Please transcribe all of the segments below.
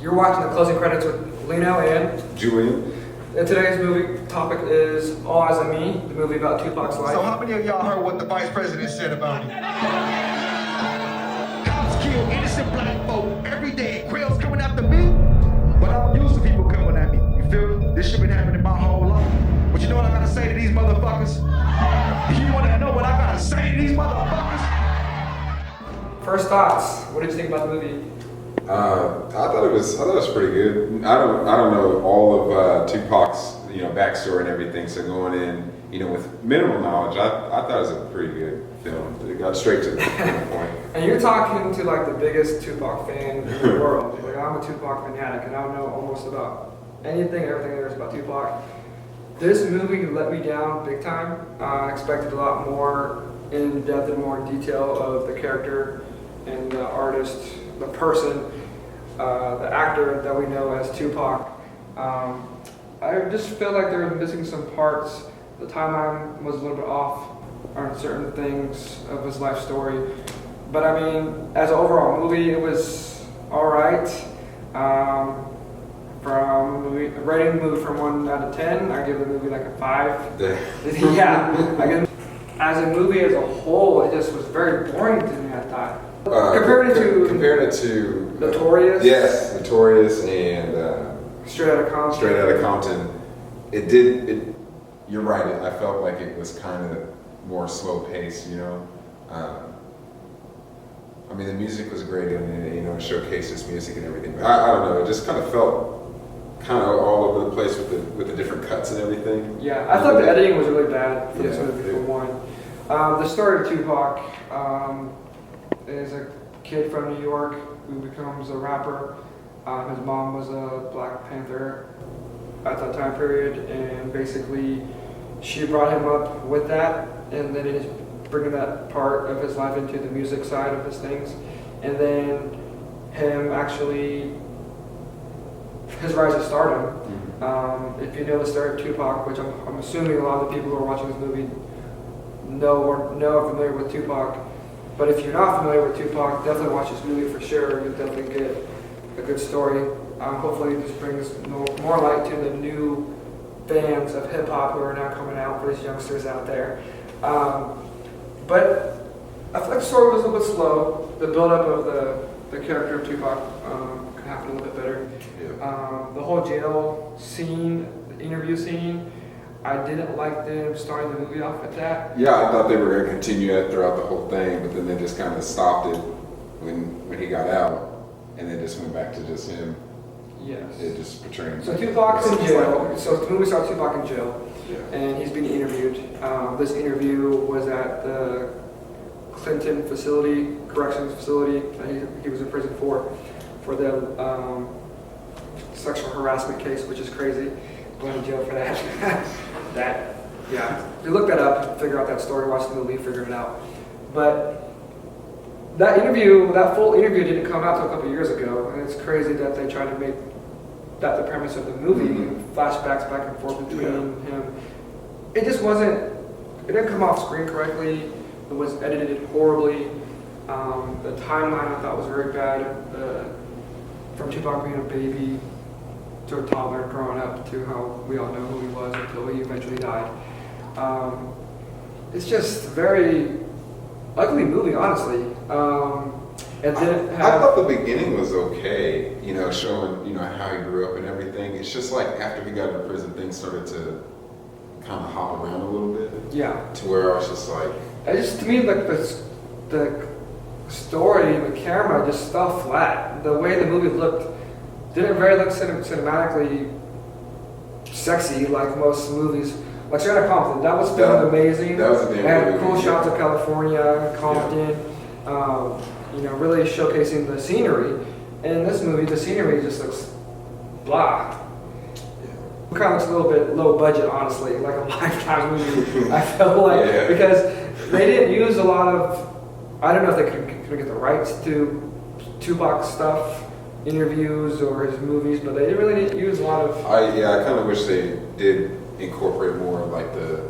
You're watching the closing credits with Lino and Julian. And today's movie topic is All Eyes on Me, the movie about Tupac's life. So how many of y'all heard what the vice president said about him? Cops kill innocent black folk every day. Quail's coming after me, but I'm used to people coming at me. You feel me? This shit been happening my whole life. But you know what I gotta say to these motherfuckers? You wanna know what I gotta say to these motherfuckers? First thoughts. What did you think about the movie? I thought it was pretty good. I don't know all of Tupac's backstory and everything. So going in with minimal knowledge, I thought it was a pretty good film. It got straight to the point. And you're talking to like the biggest Tupac fan in the world. Like, I'm a Tupac fanatic, and I don't know almost about everything there is about Tupac. This movie let me down big time. I expected a lot more in depth and more in detail of the character and the artist, the person, the actor that we know as Tupac. I just feel like they were missing some parts. The timeline was a little bit off on certain things of his life story. But I mean, as an overall movie, it was alright. Rating the movie from 1 out of 10, I give the movie like a 5. Yeah, as a movie as a whole, it just was very boring to me, I thought. Comparing it to Notorious. Yes, Notorious and Straight Outta Compton. You're right. I felt like it was kind of more slow paced. I mean, the music was great and it showcased his music and everything. But I don't know. It just kind of felt kind of all over the place with the different cuts and everything. Yeah, I thought the editing was really bad for this movie, for one. The story of Tupac is a kid from New York who becomes a rapper. His mom was a Black Panther at that time period, and basically she brought him up with that, and then he's bringing that part of his life into the music side of his things, and then his rise to stardom. If you know the story of Tupac, which I'm assuming a lot of the people who are watching this movie know or are familiar with Tupac, but if you're not familiar with Tupac, definitely watch this movie for sure. You'll definitely get a good story. Hopefully this brings more light to the new fans of hip-hop who are now coming out, for these youngsters out there. But I feel like the story was a little bit slow. The build-up of the character of Tupac could happen a little bit better. Yeah. The whole jail scene, the interview scene, I didn't like them starting the movie off with that. Yeah, I thought they were going to continue it throughout the whole thing, but then they just kind of stopped it when he got out, and then just went back to just him. Yes. It just portraying. So Tupac's in jail. So the movie starts Tupac in jail, Yeah. and he's being interviewed. This interview was at the Clinton corrections facility that he was in prison for the sexual harassment case, which is crazy. Going to jail for that. If you look that up, figure out that story, watch the movie, figure it out. But that full interview didn't come out until a couple years ago, and it's crazy that they tried to make that the premise of the movie, flashbacks back and forth between him. It just wasn't, it didn't come off screen correctly, it was edited horribly. The timeline I thought was very bad, from Tupac being a baby to a toddler growing up to how we all know who he was until he eventually died. It's just a very ugly movie, honestly. I thought the beginning was okay, showing, how he grew up and everything. It's just like after he got out of prison, things started to kind of hop around a little bit. Yeah. To where I was just like... to me, like, the story and the camera just fell flat. The way the movie looked didn't very look cinematically sexy like most movies. Like Straight Outta Compton, that was filmed amazing. That was the damn movie. Had cool shots of California, Compton. Really showcasing the scenery. And in this movie, the scenery just looks blah. It kind of looks a little bit low budget, honestly, like a Lifetime movie. I felt like because they didn't use a lot of. I don't know if they could get the rights to Tupac stuff, interviews or his movies, but they really didn't use a lot of. I kind of wish they did incorporate more of like the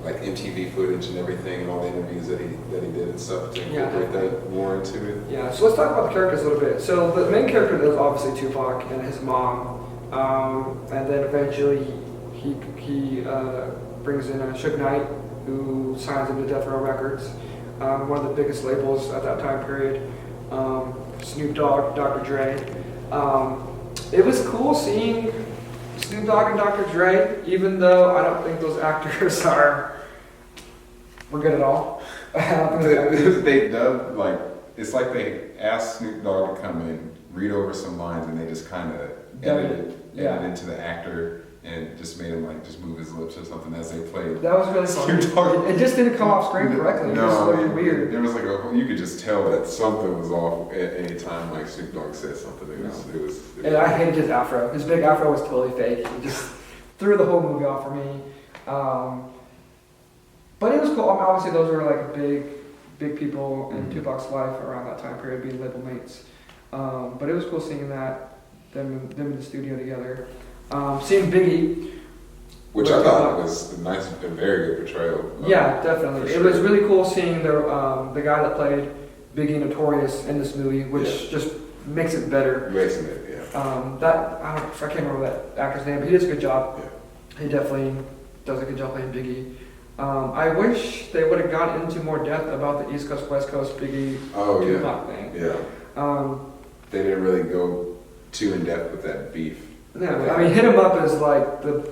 like MTV footage and everything, and all the interviews that he did and stuff to Yeah, incorporate that more into it. Yeah, so let's talk about the characters a little bit. So the main character is obviously Tupac and his mom, and then eventually he brings in Suge Knight, who signs him to Death Row Records, one of the biggest labels at that time period. Snoop Dogg, Dr. Dre. It was cool seeing Snoop Dogg and Dr. Dre, even though I don't think those actors were good at all. I don't think They dubbed, like, it's like they asked Snoop Dogg to come in, read over some lines, and they just kind of edited into the actor and just made him like just move his lips or something as they played. That was really Snoop funny. Dogg. It just didn't come off screen correctly. It just looked weird. There was like you could just tell that something was off at any time like Snoop Dogg said something. It was And I hated his afro. His big afro was totally fake. He just threw the whole movie off for me. But it was cool. I mean, obviously, those were like big people in Tupac's life around that time period, being label mates. But it was cool seeing them in the studio together. Seeing Biggie, which I thought was a nice, a very good portrayal. Yeah, definitely. It was really cool seeing the guy that played Biggie Notorious in this movie, which just makes it better. Makes it, yeah. I can't remember that actor's name, but he does a good job. Yeah. He definitely does a good job playing Biggie. I wish they would have gotten into more depth about the East Coast, West Coast Biggie Tupac thing. Yeah. They didn't really go too in depth with that beef. No, I mean, Hit 'Em Up is like the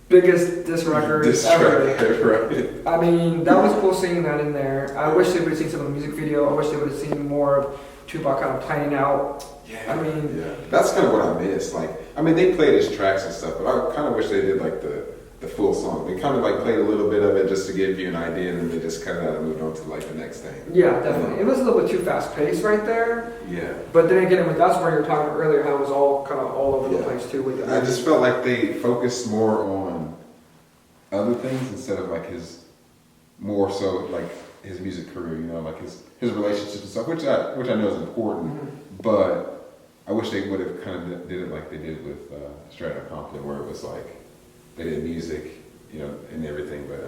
biggest diss record ever. Right. I mean, that was cool seeing that in there. I wish they would have seen some of the music video. I wish they would have seen more of Tupac kind of playing out. Yeah. I mean, that's kind of what I missed. Like, I mean, they played his tracks and stuff, but I kind of wish they did like the full song. They kind of like played a little bit of it just to give you an idea, and then they just cut it out and moved on to like the next thing. Yeah, definitely. It was a little bit too fast paced right there. Yeah. But then again, that's where you were talking earlier, how it was all kind of all over the place too. With I just felt like they focused more on other things instead of like more so like his music career, you know, like his relationships and stuff, which I know is important, but I wish they would have kind of did it like they did with Straight Outta Compton, where it was like they did music, you know, and everything, but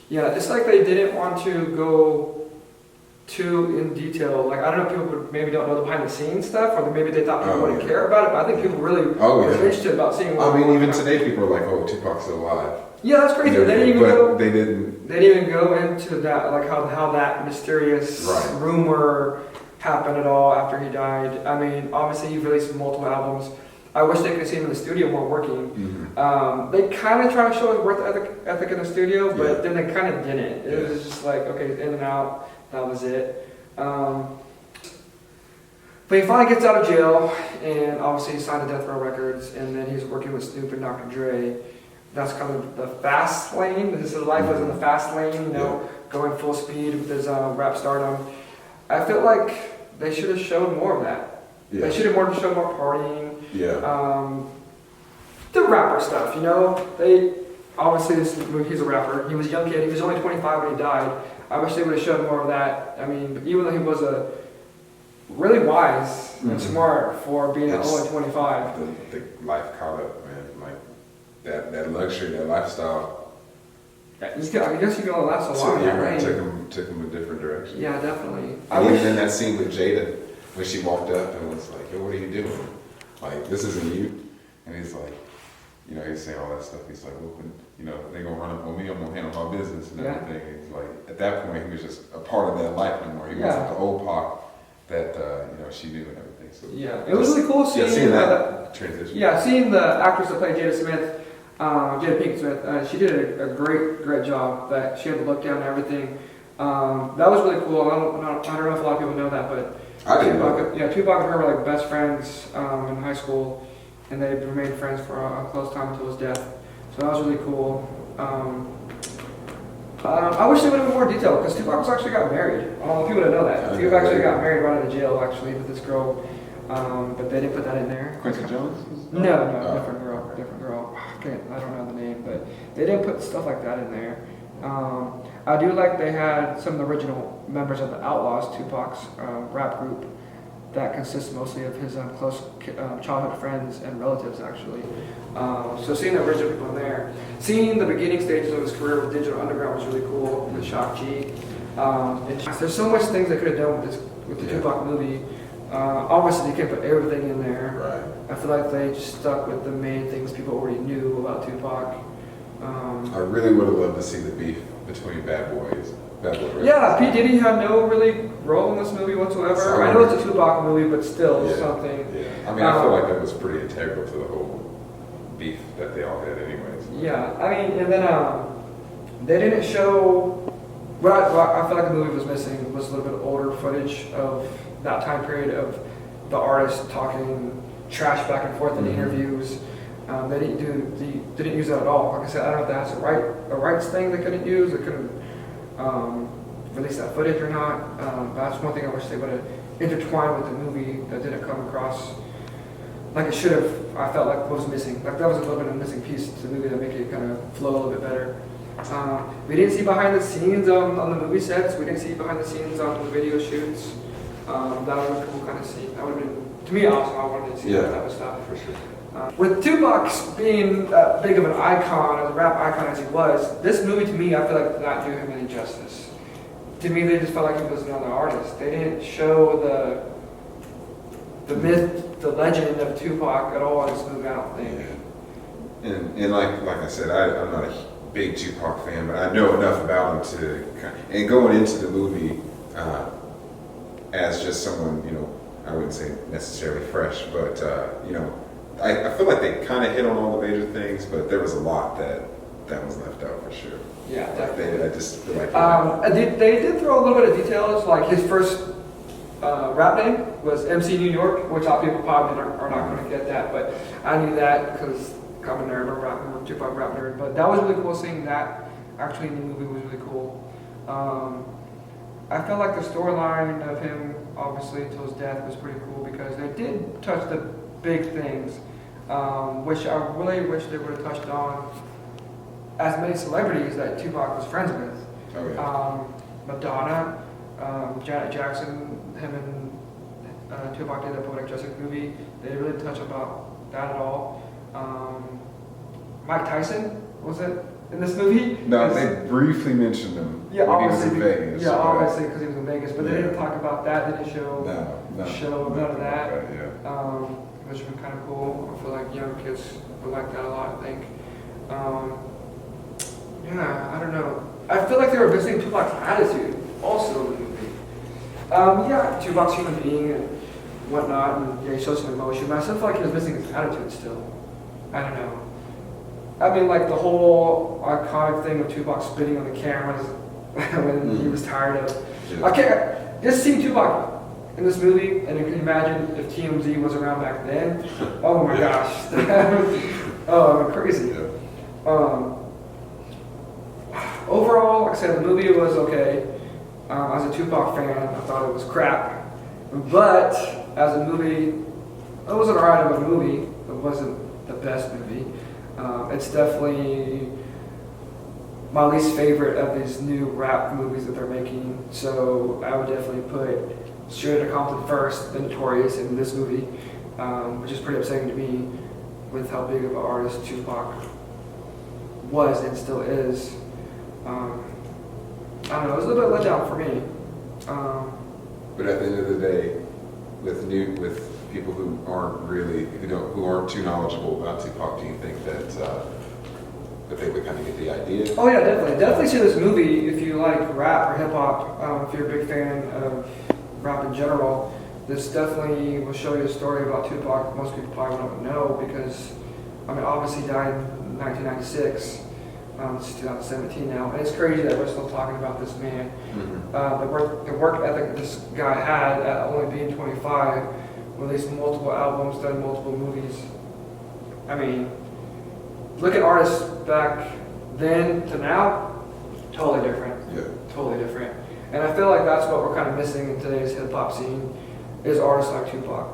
yeah, it's like they didn't want to go too in detail. Like, I don't know if people maybe don't know the behind the scenes stuff, or maybe they thought people wouldn't care about it, but I think people really were interested about seeing what even today people are like, oh, Tupac's still alive. Yeah, that's crazy. They didn't even they didn't. They didn't even go into that, like how that mysterious rumor happened at all after he died. I mean, obviously he released multiple albums. I wish they could see him in the studio more working. They kind of try to show his work ethic in the studio, but then they kind of didn't. It was just like, okay, in and out, that was it. But he finally gets out of jail, and obviously he signed to Death Row Records, and then he's working with Snoop and Dr. Dre. That's kind of the fast lane. His life was in the fast lane, you know, going full speed with his rap stardom. I feel like they should have showed more of that. They should have showed more partying. The rapper stuff, you know. They obviously he's a rapper. He was a young kid. He was only 25 when he died. I wish they would have showed more of that. I mean, even though he was a really wise and smart for being only 25. The life caught up, man. Like that luxury, that lifestyle. I guess you can only last so long. Took him a different direction. Yeah, definitely. And even in that scene with Jada, when she walked up and was like, "Yo, what are you doing? Like, this isn't you." And he's like, you know, he's saying all that stuff. He's like, "Well, you know, they gonna run up on me. I'm gonna handle my business and everything." He's like, at that point, he was just a part of that life anymore. He wasn't the old Pac that you know she knew and everything. So it was really cool seeing that transition. Yeah, seeing the actress that played Jada Smith. Jada Pinkett Smith, she did a great job. That she had the look down and everything. That was really cool. I don't know if a lot of people know that, but Tupac and her were like best friends in high school, and they remained friends for a close time until his death. So that was really cool. I wish they would have been more detailed because Tupac actually got married. People didn't know that. Tupac actually got married right out of jail actually with this girl, but they didn't put that in there. Quincy Jones? No, different girl. I don't know the name, but they didn't put stuff like that in there. I do like they had some of the original members of the Outlaws, Tupac's rap group, that consists mostly of his close childhood friends and relatives, actually. So seeing the original people in there, seeing the beginning stages of his career with Digital Underground was really cool, with Shock G. And there's so much things they could have done with the Tupac movie. Obviously, they can't put everything in there. Right. I feel like they just stuck with the main things people already knew about Tupac. I really would have loved to see the beef between Bad Boy Records. Yeah, P. Diddy had no really role in this movie whatsoever. So, I know it's a Tupac movie, but still Yeah. something. Yeah. I mean, I feel like that was pretty integral to the whole beef that they all had, anyways. Yeah, I mean, and then they didn't show. What I feel like the movie was missing was a little bit older footage of that time period of the artist talking trash back and forth in interviews. They didn't use that at all. Like I said, I don't know if that's a rights thing they couldn't use. They couldn't release that footage or not. That's one thing I wish they would have intertwined with the movie that didn't come across like it should have. I felt like was missing. Like that was a little bit of a missing piece to the movie that make it kind of flow a little bit better. We didn't see behind the scenes on the movie sets. We didn't see behind the scenes on the video shoots. That would have been cool kind of see. That would have been, to me, awesome. I wanted to see that type of stuff. For sure. With Tupac being big of an icon, as a rap icon as he was, this movie to me, I feel like did not do him any justice. To me, they just felt like he was another artist. They didn't show the myth, the legend of Tupac at all in this movie, I don't think. Yeah. And like I said, I'm not a big Tupac fan, but I know enough about him and going into the movie as just someone, I wouldn't say necessarily fresh, but I feel like they kind of hit on all the major things, but there was a lot that was left out for sure. Yeah, Like definitely. I just feel like They did throw a little bit of details, like his first rap name was MC New York, which a lot of people probably are not going to get that, but I knew that because I'm a nerd, I'm a Tupac rap nerd. But that was really cool seeing that actually in the movie was really cool. I felt like the storyline of him, obviously, until his death was pretty cool because they did touch the big things, which I really wish they would have touched on as many celebrities that Tupac was friends with. Oh, yeah. Madonna, Janet Jackson, him and Tupac did that Poetic Justice movie. They didn't really touch about that at all. Mike Tyson, was it in this movie? No, they briefly mentioned him Yeah, when he was obviously. in Vegas. Yeah, obviously because he was in Vegas, but they Yeah. didn't talk about that. They didn't show No, none of that. Yeah. Which would be kind of cool. I feel like young kids would like that a lot. I think. Yeah, I don't know. I feel like they were missing Tupac's attitude also in the movie. Yeah, Tupac's human being and whatnot, and yeah, he shows some emotion, but I still feel like he was missing his attitude still. I don't know. I mean, like the whole iconic thing of Tupac spitting on the cameras when he was tired of. Yeah. I can't just seeing Tupac in this movie, and you can imagine if TMZ was around back then. Oh my gosh, oh, I'm crazy. Yeah. Overall, like I said, the movie was okay. As a Tupac fan, I thought it was crap. But as a movie, it was an alright of a movie. It wasn't the best movie. It's definitely my least favorite of these new rap movies that they're making. So I would definitely put Straight Outta Compton first, then Notorious in this movie, which is pretty upsetting to me with how big of an artist Tupac was and still is. I don't know, it was a little bit let down for me. But at the end of the day, with people who aren't too knowledgeable about Tupac, do you think that they would kind of get the idea? Oh yeah, definitely. Definitely see this movie if you like rap or hip hop. If you're a big fan of rap in general, this definitely will show you a story about Tupac most people probably don't know because, I mean, obviously he died in 1996. It's 2017 now, and it's crazy that we're still talking about this man. Mm-hmm. The work ethic this guy had at only being 25, released multiple albums, done multiple movies. I mean, look at artists back then to now, totally different. Yeah. Totally different. And I feel like that's what we're kind of missing in today's hip hop scene, is artists like Tupac.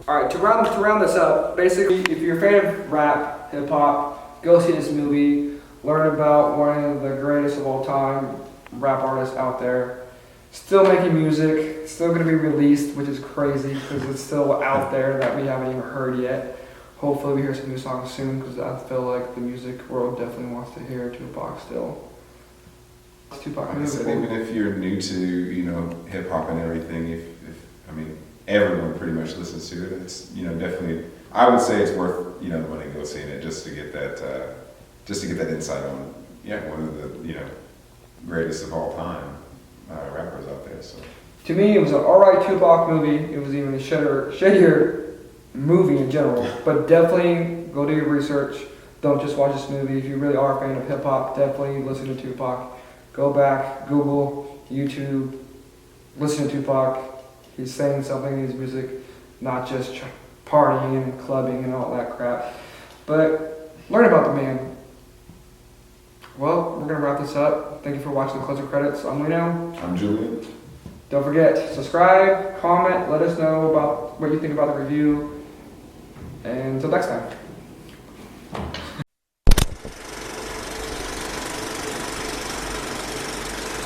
All right, to round this up, basically, if you're a fan of rap, hip hop, go see this movie. Learn about one of the greatest of all time rap artists out there. Still making music, still gonna be released, which is crazy because it's still out there that we haven't even heard yet. Hopefully we hear some new songs soon because I feel like the music world definitely wants to hear Tupac still. Tupac Like I said, even if you're new to, hip hop and everything, if I mean, everyone pretty much listens to it. It's, definitely, I would say it's worth, the money to go seeing it just to get that insight on, one of the, greatest of all time rappers out there. So To me, it was an alright Tupac movie. It was even a shittier movie in general. But definitely go do your research. Don't just watch this movie. If you really are a fan of hip hop, definitely listen to Tupac. Go back, Google, YouTube, listen to Tupac. He's saying something in his music, not just partying and clubbing and all that crap. But learn about the man. Well, we're going to wrap this up. Thank you for watching the closing credits. I'm Lino. I'm Julian. Don't forget, subscribe, comment, let us know about what you think about the review. And until next time.